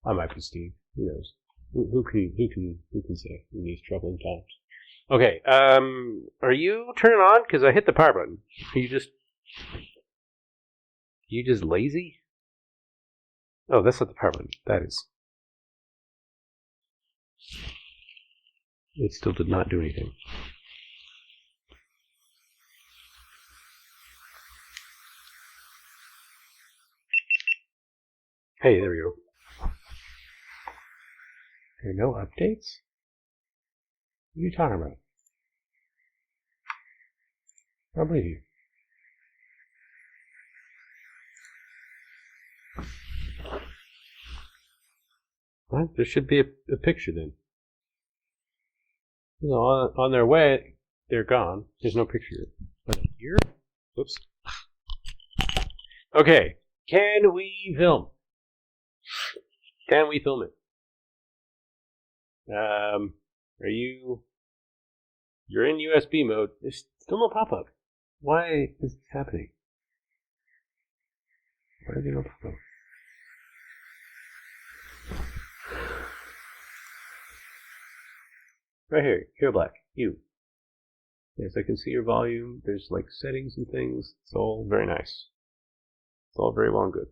I might be Steve. Who knows? Who can say in these troubling times? Okay. Are you turning on? Because I hit the power button. Are you just lazy? Oh, that's not the power button. That is. It still did not do anything. Hey, there we go. There are no updates? What are you talking about? I don't believe you. What? There should be a picture then. You know, on their way, they're gone. There's no picture. But here? Whoops. Okay. Can we film? Can we film it? Are you... You're in USB mode. There's still no pop-up. Why is this happening? Why is there no pop-up? Right here, Here Black, you. Yes, I can see your volume. There's like settings and things. It's all very nice. It's all very well and good.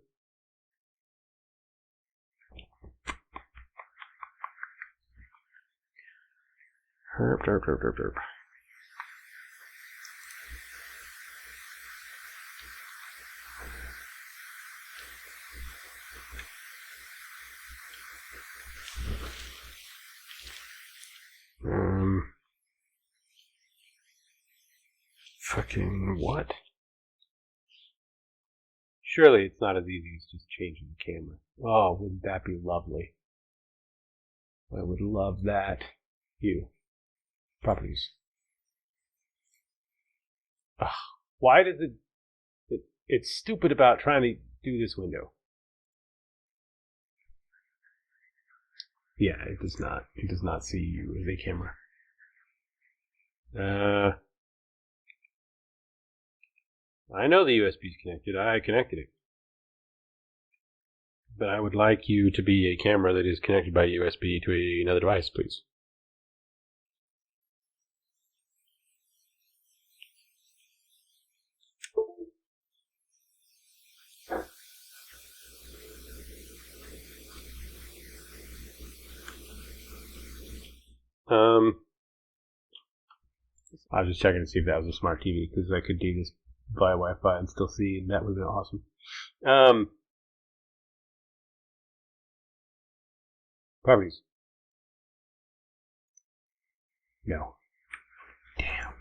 Herp, derp, derp, derp, derp. Fucking what? Surely it's not as easy as just changing the camera. Oh, wouldn't that be lovely? I would love that. You. Properties. Ugh, why does it's stupid about trying to do this window. Yeah, it does not. It does not see you as a camera. I know the USB is connected. I connected it. But I would like you to be a camera that is connected by USB to another device, please. I was just checking to see if that was a smart TV because I could do this via Wi-Fi and still see, and that would have been awesome. Properties. No. Damn.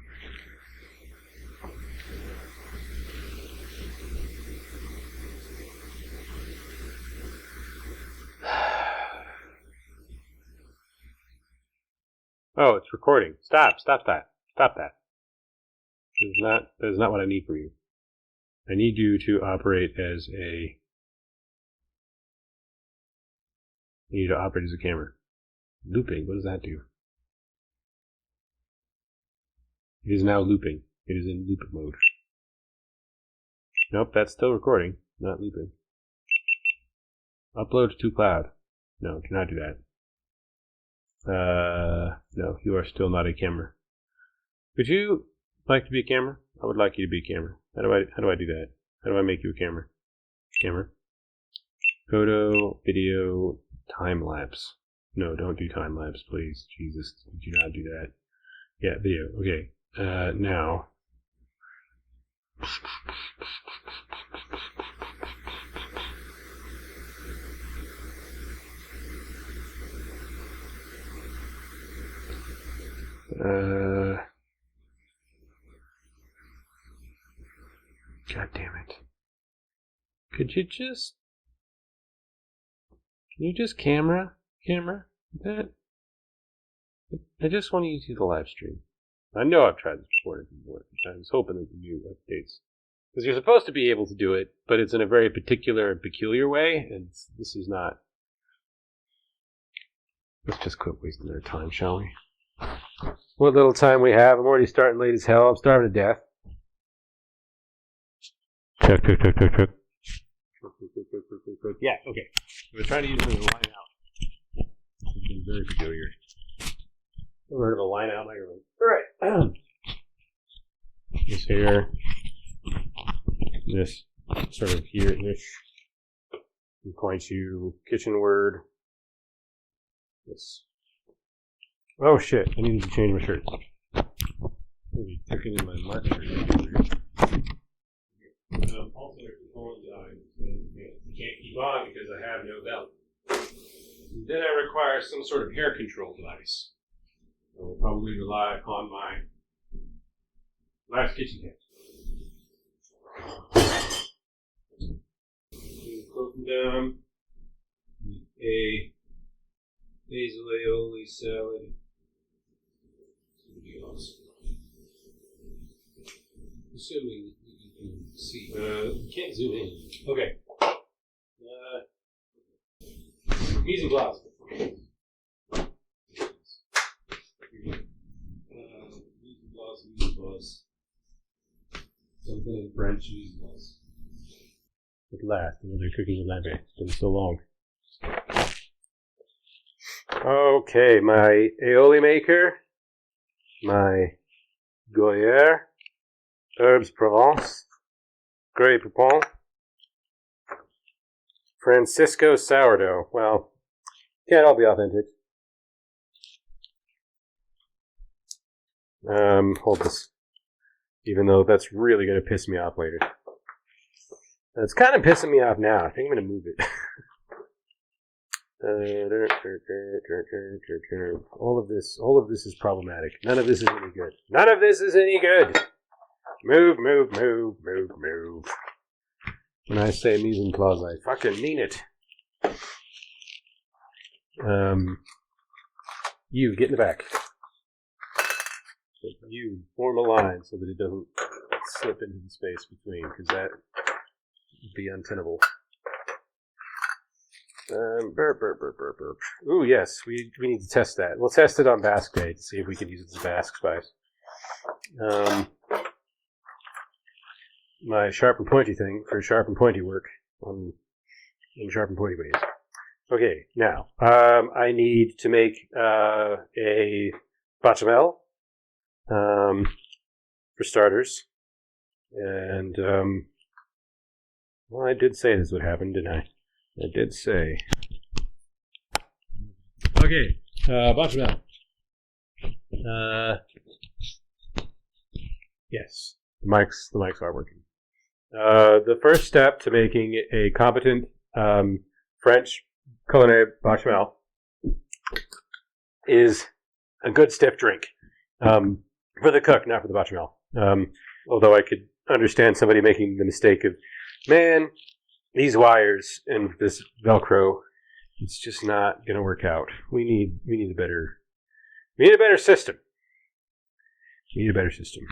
Oh, it's recording. Stop that. Stop that. That is not what I need from you. I need you to operate as a... You need to operate as a camera. Looping, what does that do? It is now looping. It is in loop mode. Nope, that's still recording, not looping. Upload to cloud. No, do not do that. No, you are still not a camera. Would you like to be a camera? I would like you to be a camera. How do I do that? How do I make you a camera? Camera. Photo, video, time lapse. No, don't do time lapse, please. Jesus, do not do that. Yeah, video. Okay. Now. God damn it. Can you just camera that? I just want you to do the live stream. I know I've tried this before. I was hoping it would do updates. Because you're supposed to be able to do it, but it's in a very particular and peculiar way, and this is not. Let's just quit wasting our time, shall we? What little time we have. I'm already starting late as hell. I'm starving to death. Check. cook. Yeah, okay. We're trying to use it as a line out. It's been very peculiar. I've heard of a line out microphone. All right. This here. This sort of here-ish. I'm going to kitchen word. This. Oh shit! I needed to change my shirt. I'll be cooking in my Mark shirt. Also, there's a phone design. You can't keep on because I have no belt. Then I require some sort of hair control device. I will probably rely upon my last kitchen kit. Broken down a basil aioli salad. Something else. Assuming you can see. You can't zoom in. Okay. Mise en place. Mise en place. Something in French, mise en place. At last, another cooking with Lampe. It's been so long. Okay, my aioli maker, my Gruyere, herbes Provence, Grey Poupon, Francisco sourdough. Well, can't all be authentic. Hold this. Even though that's really going to piss me off later. It's kind of pissing me off now. I think I'm going to move it. All of this is problematic. None of this is any good. None of this is any good. Move. When I say mise en place, I fucking mean it. You get in the back. You form a line so that it doesn't slip into the space between, because that would be untenable. Burp. Ooh, yes, we need to test that. We'll test it on Basque Day to see if we can use it as a Basque spice. My sharp and pointy thing for sharp and pointy work in sharp and pointy ways. Okay, now I need to make a bechamel for starters, and well, I did say this would happen, didn't I? I did say. Okay, bechamel. Yes, the mics are working. The first step to making a competent French culinary bechamel is a good stiff drink. For the cook, not for the bechamel. Although I could understand somebody making the mistake of, man, these wires and this Velcro, it's just not going to work out. We need a better system. We need a better system.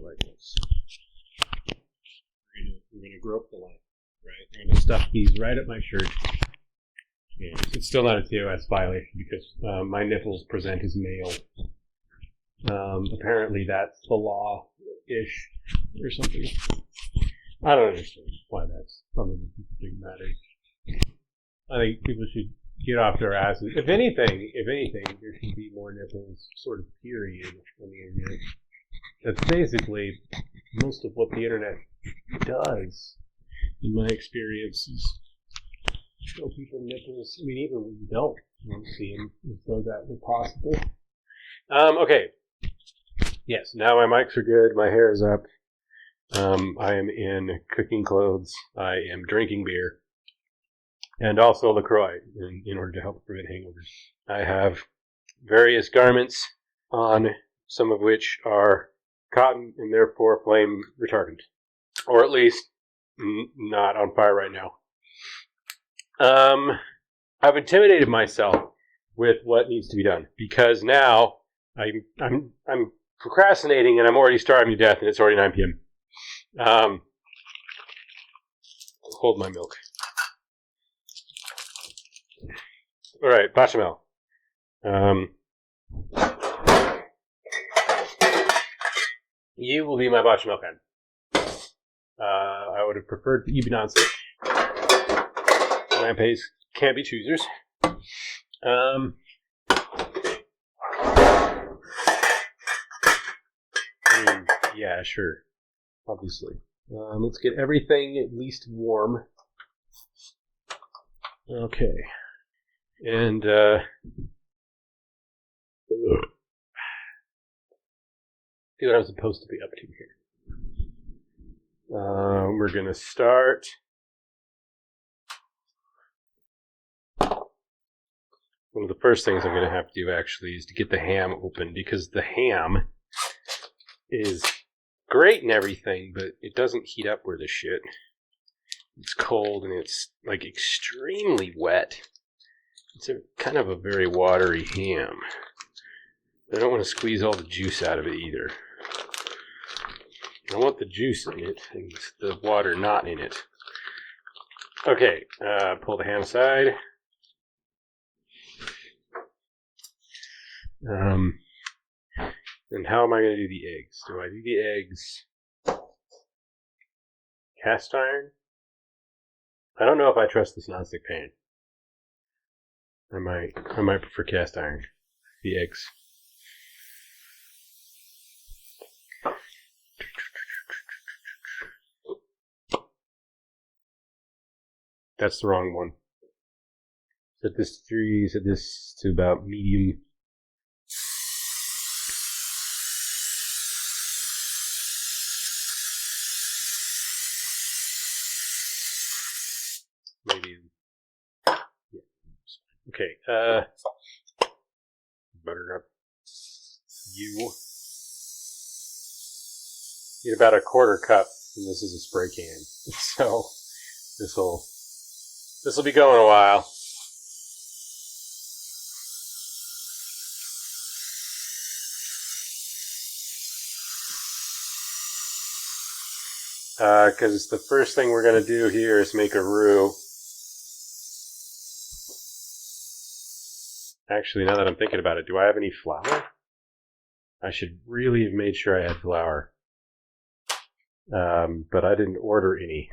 Like this. We're gonna grow up the line, right? We're gonna stuff these right up my shirt. Yeah, it's still not a TOS violation because my nipples present as male. Apparently that's the law-ish or something. I don't understand why that's something that big matters. I think people should get off their asses. If anything, there should be more nipples, sort of period, on the internet. That's basically most of what the internet does, in my experience, is show people nipples. I mean, even when you don't see them, as though that were possible. Okay. Yes, now my mics are good. My hair is up. I am in cooking clothes. I am drinking beer. And also LaCroix in order to help prevent hangovers. I have various garments on, some of which are cotton and therefore flame retardant. Or at least not on fire right now. I've intimidated myself with what needs to be done because now I'm procrastinating and I'm already starving to death and it's already 9 p.m. Hold my milk. All right, bechamel. You will be my bechamel pan. I would have preferred you be non-stick. Lampe's can't be choosers. Yeah, sure. Obviously. Let's get everything at least warm. Okay. And, see what I'm supposed to be up to here. We're going to start. One of the first things I'm going to have to do actually is to get the ham open, because the ham is great and everything, but it doesn't heat up worth a shit. It's cold and it's like extremely wet. It's kind of a very watery ham. I don't want to squeeze all the juice out of it either. I want the juice in it and the water not in it. Okay, pull the ham aside. And how am I going to do the eggs? Do I do the eggs cast iron? I don't know if I trust this nonstick pan. I might prefer cast iron. The eggs. That's the wrong one. Set this to 3, set this to about medium. Maybe. Yeah. Okay, butter up. You need about a 1/4 cup, and this is a spray can. So this'll be going a while. Because the first thing we're going to do here is make a roux. Actually, now that I'm thinking about it, do I have any flour? I should really have made sure I had flour. But I didn't order any.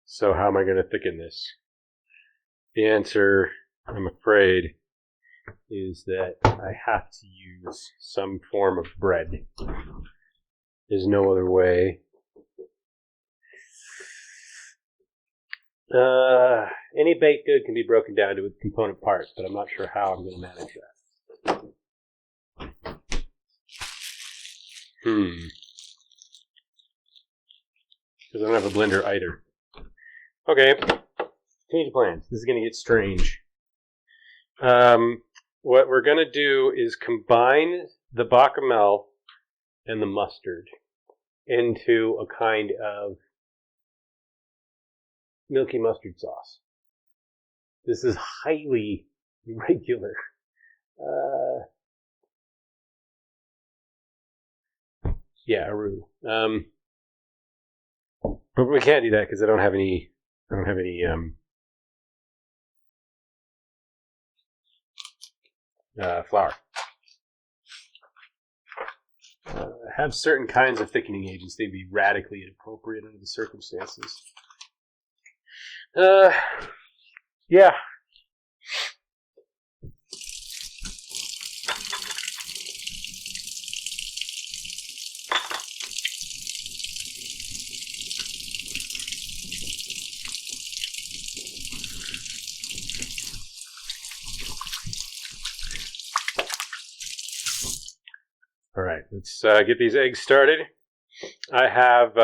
So how am I going to thicken this? The answer, I'm afraid, is that I have to use some form of bread. There's no other way. Any baked good can be broken down to its component parts, but I'm not sure how I'm going to manage that. Because I don't have a blender either. Okay, change of plans. This is going to get strange. What we're going to do is combine the bechamel and the mustard into a kind of milky mustard sauce. This is highly irregular. Yeah, a roux. But we can't do that because I don't have any flour. Have certain kinds of thickening agents. They'd be radically inappropriate under the circumstances. Yeah. All right, let's get these eggs started. I have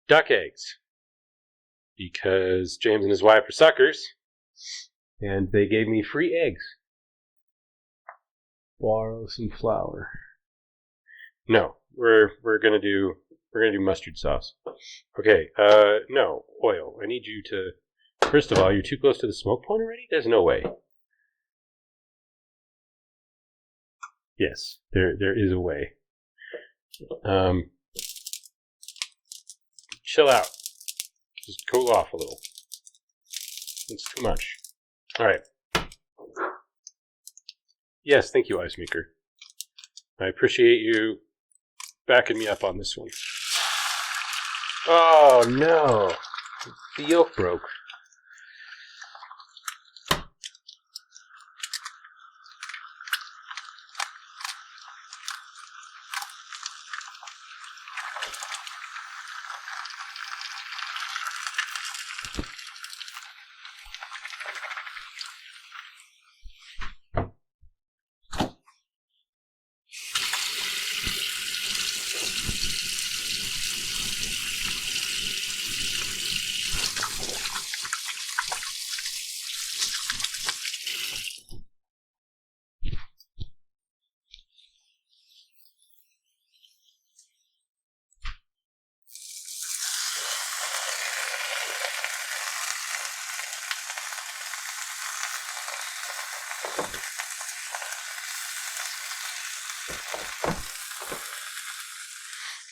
duck eggs because James and his wife are suckers, and they gave me free eggs. Borrow some flour. No, we're gonna do mustard sauce. Okay, no oil. I need you to. First of all, you're too close to the smoke point already. There's no way. Yes, there is a way. Chill out. Just cool off a little. It's too much. All right. Yes, thank you, Ice Maker. I appreciate you backing me up on this one. Oh no! The yolk broke.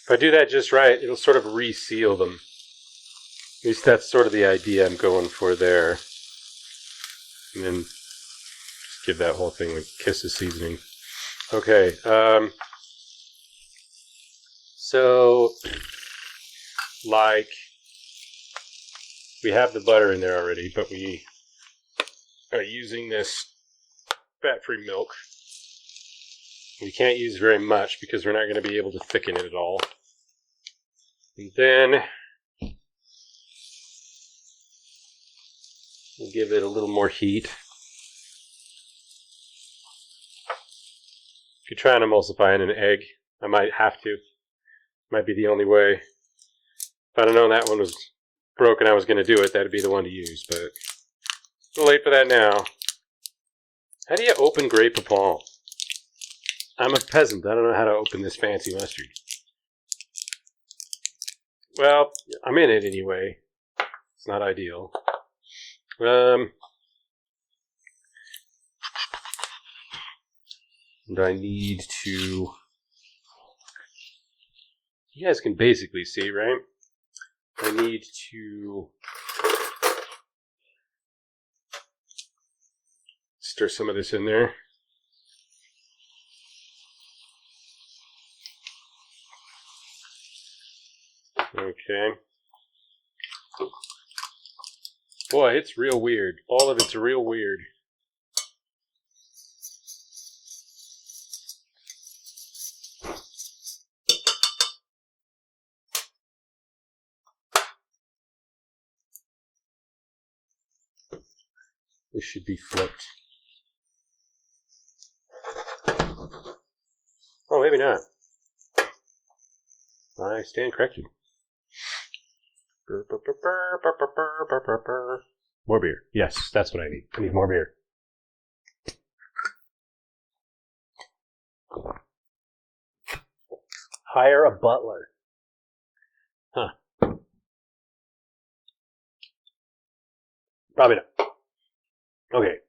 If I do that just right, it'll sort of reseal them. At least that's sort of the idea I'm going for there. And then just give that whole thing a kiss of seasoning. Okay, so, like, we have the butter in there already, but we are using this fat-free milk. We can't use very much because we're not going to be able to thicken it at all. And then we'll give it a little more heat. If you're trying to emulsify in an egg, I might have to. Might be the only way. If I'd have known that one was broken, I was going to do it, that'd be the one to use, but it's too late for that now. How do you open Grey Poupon? I'm a peasant. I don't know how to open this fancy mustard. Well, I'm in it anyway. It's not ideal. And I need to... You guys can basically see, right? I need to stir some of this in there. Okay. Boy, it's real weird. All of it's real weird. This should be flipped. Oh, maybe not. I stand corrected. More beer. Yes, that's what I need. I need more beer. Hire a butler. Huh. Probably not. Okay.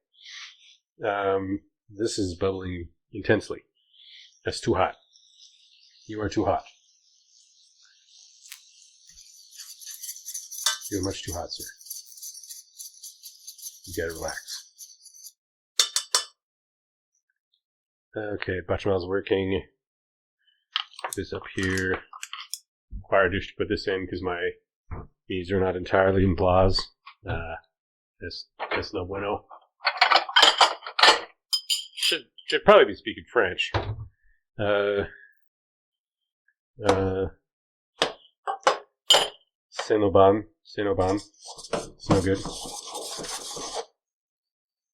This is bubbling intensely. That's too hot. You are too hot. You're much too hot, sir. You gotta relax. Okay, bechamel's working. Put this up here. Require dish to put this in because my bees are not entirely in blahs. That's no bueno. Should probably be speaking French. Cinnabon. It's no good.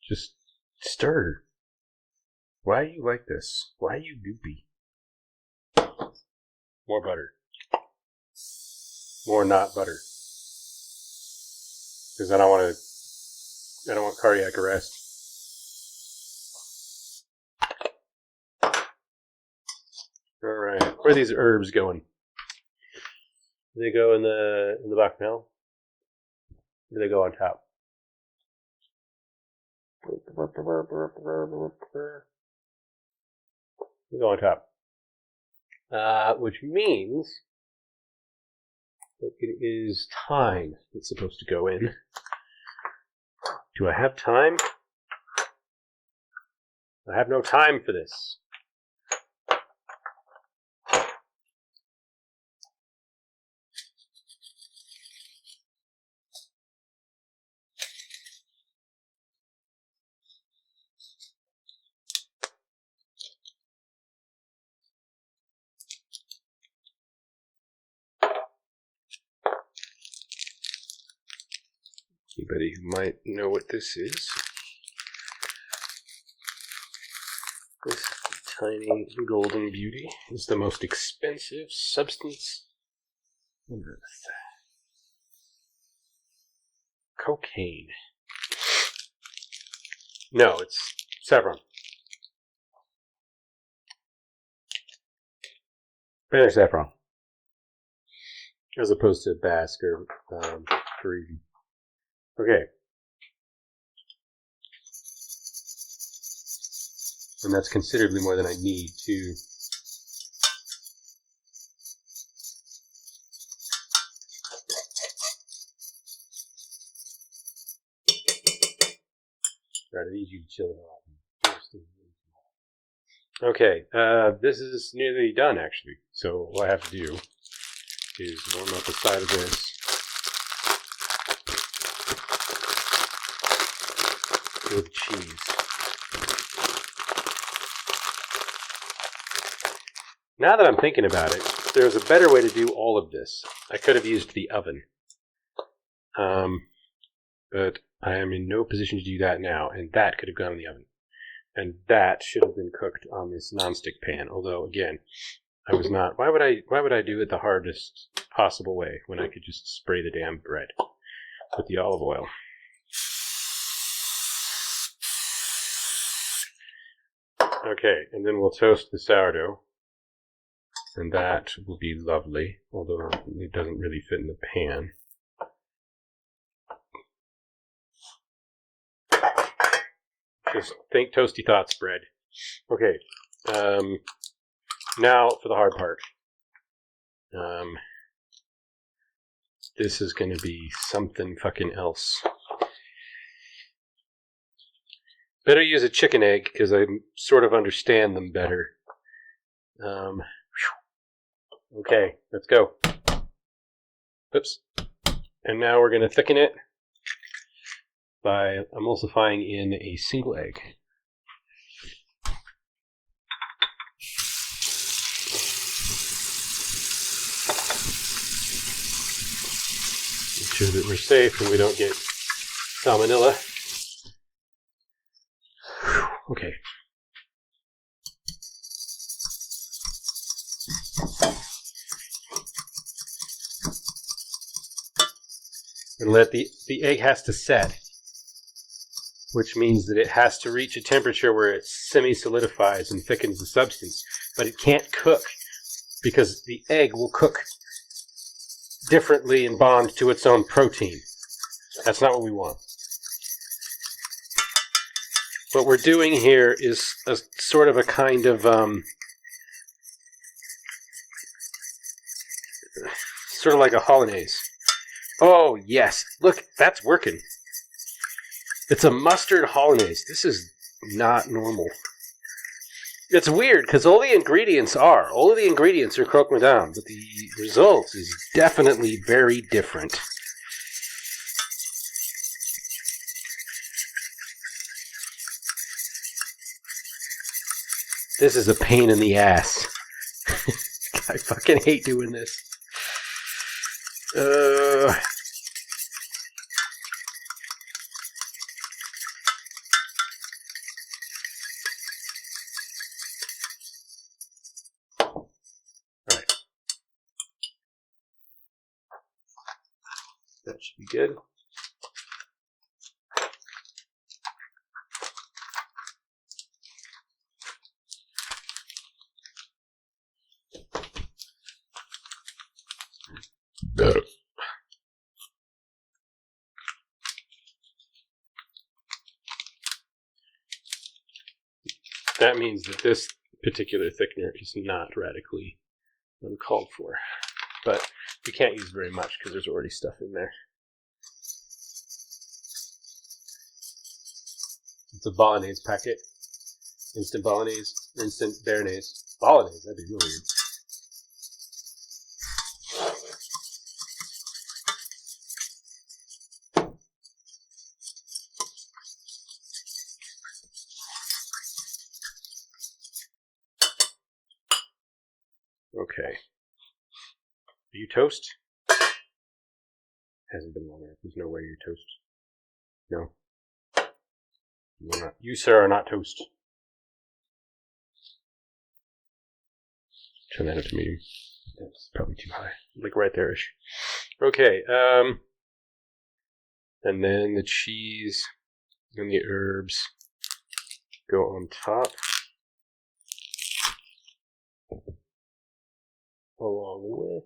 Just stir. Why are you like this? Why are you goopy? More butter. More not butter. Because I don't want cardiac arrest. Alright, where are these herbs going? Do they go in the bechamel? Do they go on top? They go on top. Which means that it is thyme that's supposed to go in. Do I have time? I have no time for this. Anybody who might know what this is? This tiny golden beauty is the most expensive substance on earth. Cocaine. No, it's saffron. Spanish saffron. As opposed to Basque or Parisian. Okay. And that's considerably more than I need to I need you to chill it out. Okay, this is nearly done actually. So what I have to do is warm up the side of this with cheese. Now that I'm thinking about it, there's a better way to do all of this. I could have used the oven. But I am in no position to do that now, and that could have gone in the oven. And that should have been cooked on this nonstick pan, although again, I was not. Why would I do it the hardest possible way when I could just spray the damn bread with the olive oil? Okay, and then we'll toast the sourdough. And that will be lovely, although it doesn't really fit in the pan. Just think toasty thoughts, bread. Okay, now for the hard part. This is going to be something fucking else. Better use a chicken egg, because I sort of understand them better. Okay, let's go. Oops. And now we're going to thicken it by emulsifying in a single egg. Make sure that we're safe and we don't get salmonella. Okay. And let the egg has to set, which means that it has to reach a temperature where it semi-solidifies and thickens the substance. But it can't cook, because the egg will cook differently and bond to its own protein. That's not what we want. What we're doing here is a sort of a kind of sort of like a hollandaise. Oh yes, look, that's working. It's a mustard hollandaise. This is not normal. It's weird because all the ingredients are croque madame, but the result is definitely very different. This is a pain in the ass. I fucking hate doing this. That should be good. That means that this particular thickener is not radically uncalled for. But you can't use very much because there's already stuff in there. It's a bolognese packet. Instant bolognese, instant béarnaise. Bolognese, that'd be really weird. Okay. Do you toast? Hasn't been long enough. There's no way you toast. No. You, sir, are not toast. Turn that up to medium. That's probably too high. Like right there-ish. Okay, and then the cheese and the herbs go on top. Along with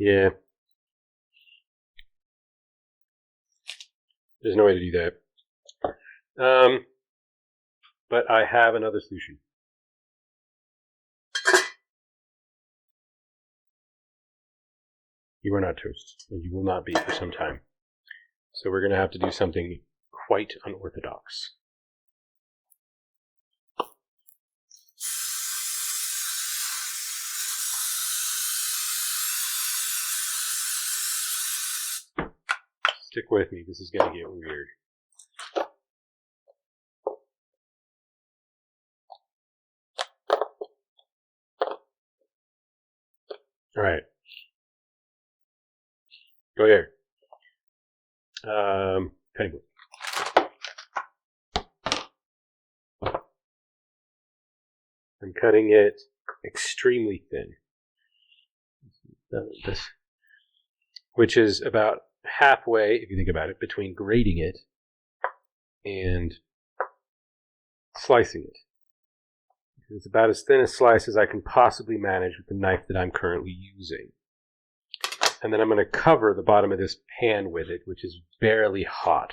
yeah. There's no way to do that. But I have another solution. You are not toast, and you will not be for some time. So we're going to have to do something quite unorthodox. Stick with me, this is going to get weird. Alright. Go here. Cutting board. I'm cutting it extremely thin. This, which is about halfway, if you think about it, between grating it and slicing it. It's about as thin a slice as I can possibly manage with the knife that I'm currently using. And then I'm going to cover the bottom of this pan with it, which is barely hot.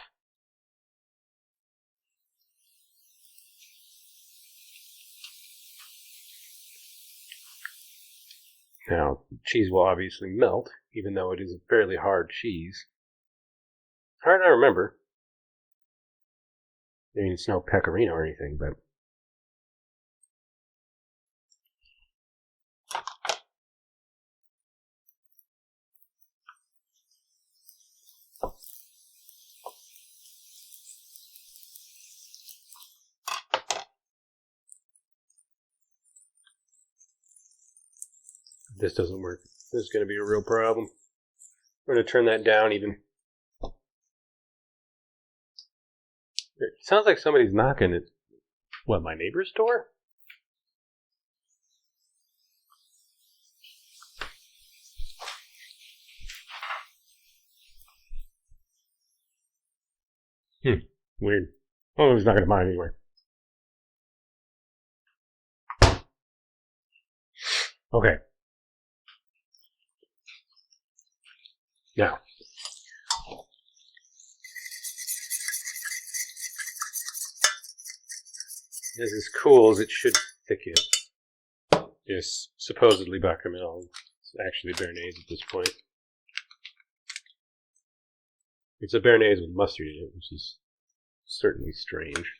Now, cheese will obviously melt, even though it is a fairly hard cheese. Hard to remember. I mean, it's no pecorino or anything, but... This doesn't work. This is going to be a real problem. We're going to turn that down even. It sounds like somebody's knocking at, what, my neighbor's door? Weird. Oh, he's not going to mind anyway. Okay. Now. This is cool as it should thicken. It's supposedly bechamel. It's actually béarnaise at this point. It's a béarnaise with mustard in it, which is certainly strange.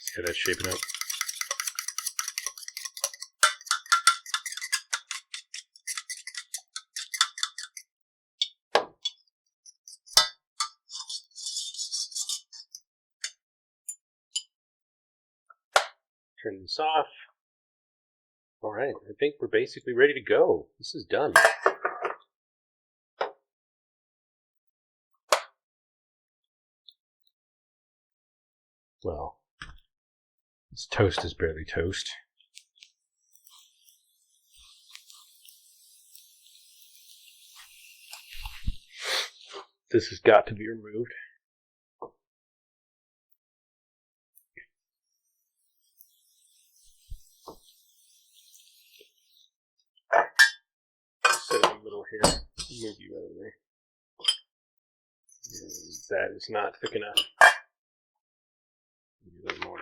See how that's shaping up. Turn this off. All right, I think we're basically ready to go. This is done. Well, this toast is barely toast. This has got to be removed. here. Move you out of there. That is not thick enough. Maybe a little more.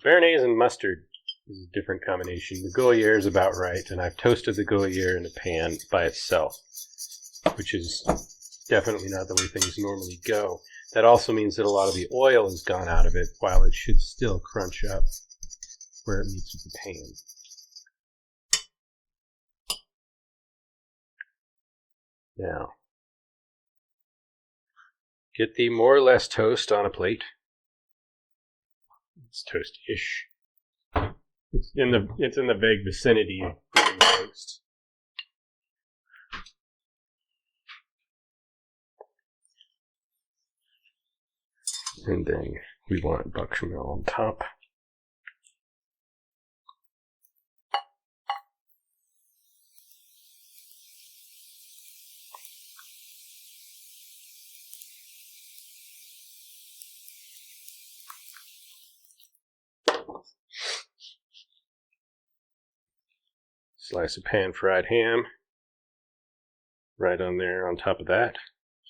Béarnaise and mustard is a different combination. The Gruyere is about right, and I've toasted the Gruyere in a pan by itself, which is definitely not the way things normally go. That also means that a lot of the oil has gone out of it, while it should still crunch up where it meets with the pan. Now, get the more or less toast on a plate. It's toast-ish. It's in the vague vicinity of being toast. And then we want bechamel on top. Slice of pan-fried ham right on there on top of that.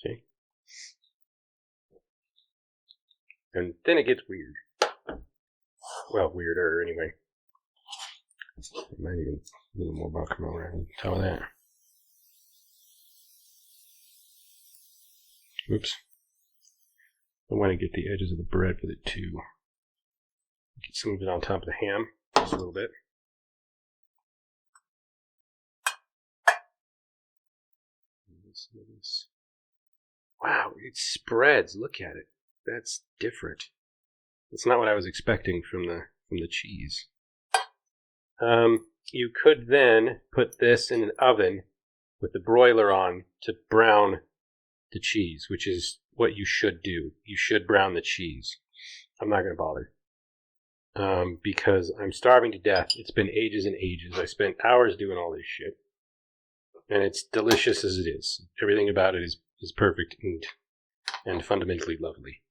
See? And then it gets weird. Well, weirder anyway. Might even a little more bechamel right on top of that. Oops. I want to get the edges of the bread with it too. Get some of it on top of the ham, just a little bit. Wow, it spreads. Look at it. That's different. That's not what I was expecting from the cheese. You could then put this in an oven with the broiler on to brown the cheese, which is what you should do. You should brown the cheese. I'm not going to bother. Because I'm starving to death. It's been ages and ages. I spent hours doing all this shit. And it's delicious as it is. Everything about it is perfect and fundamentally lovely.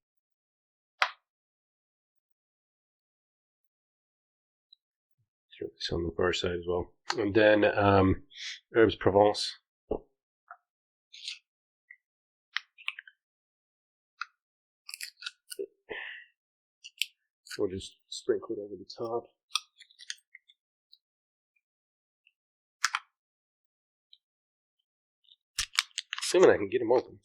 Throw this on the far side as well. And then herbes Provence. We'll just sprinkle it over the top. Assuming I can get them open.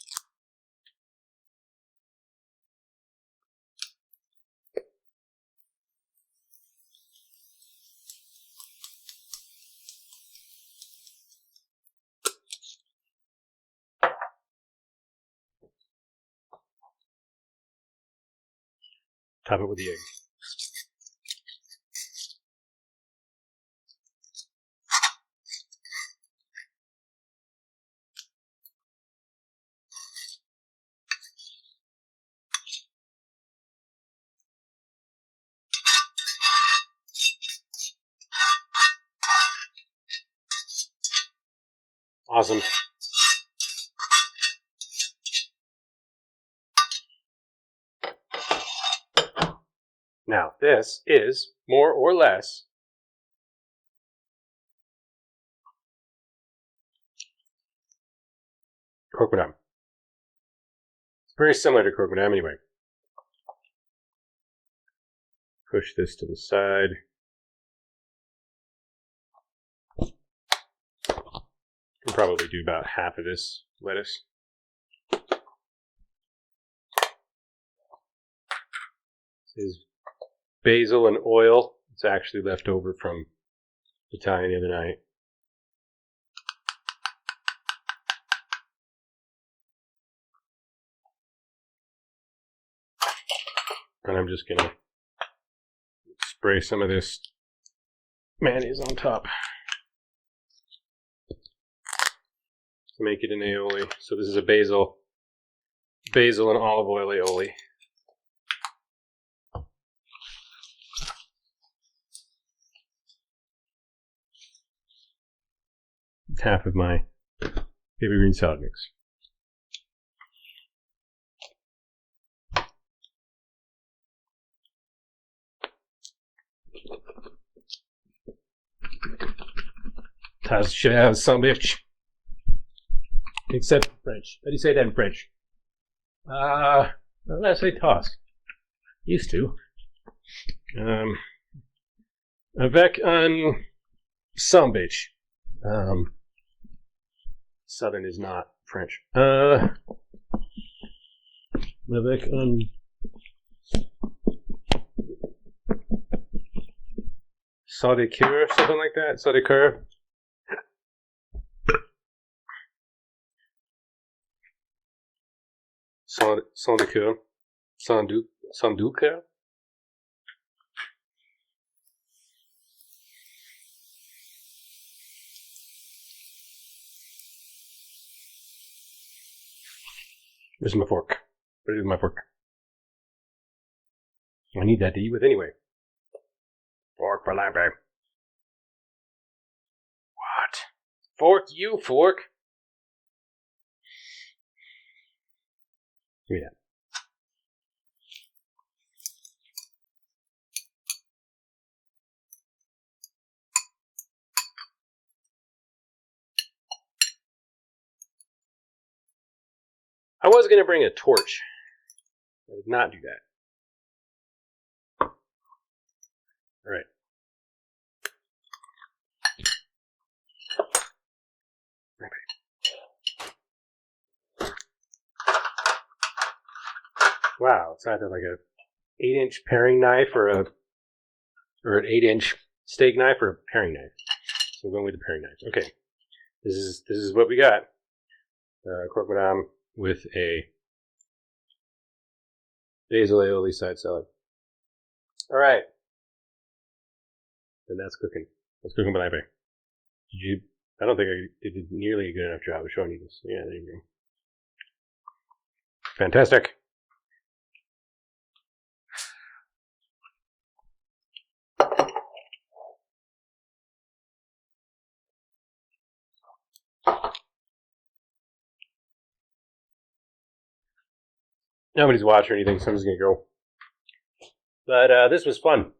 Top it with the egg. Awesome. Now, this is more or less croque madame. It's very similar to croque madame anyway. Push this to the side. Can probably do about half of this lettuce. This is basil and oil. It's actually left over from Italian the other night. And I'm just gonna spray some of this mayonnaise on top to make it an aioli. So this is a basil and olive oil aioli. It's half of my baby green salad mix. sandwich. Except French. How do you say that in French? Let's say toss. Used to. Avec un sandwich. Southern is not French. Avec un sans de cure, something like that. Sans de cure. Sans de cure. Sans du cure. Where's my fork? What is my fork? I need that to eat with anyway. Fork for Lampe. What? Fork, you fork. Give me that. I was going to bring a torch. I did not do that. All right. Wow, it's either like a 8-inch paring knife or an 8-inch steak knife or a paring knife. So I'm going with the paring knife. Okay, this is what we got. Croquet madame with a basil aioli side salad. All right, and that's cooking. That's cooking with Lampe. I don't think I did nearly a good enough job of showing you this. Yeah, there you go. Fantastic. Nobody's watching or anything, so I'm just going to go. But this was fun.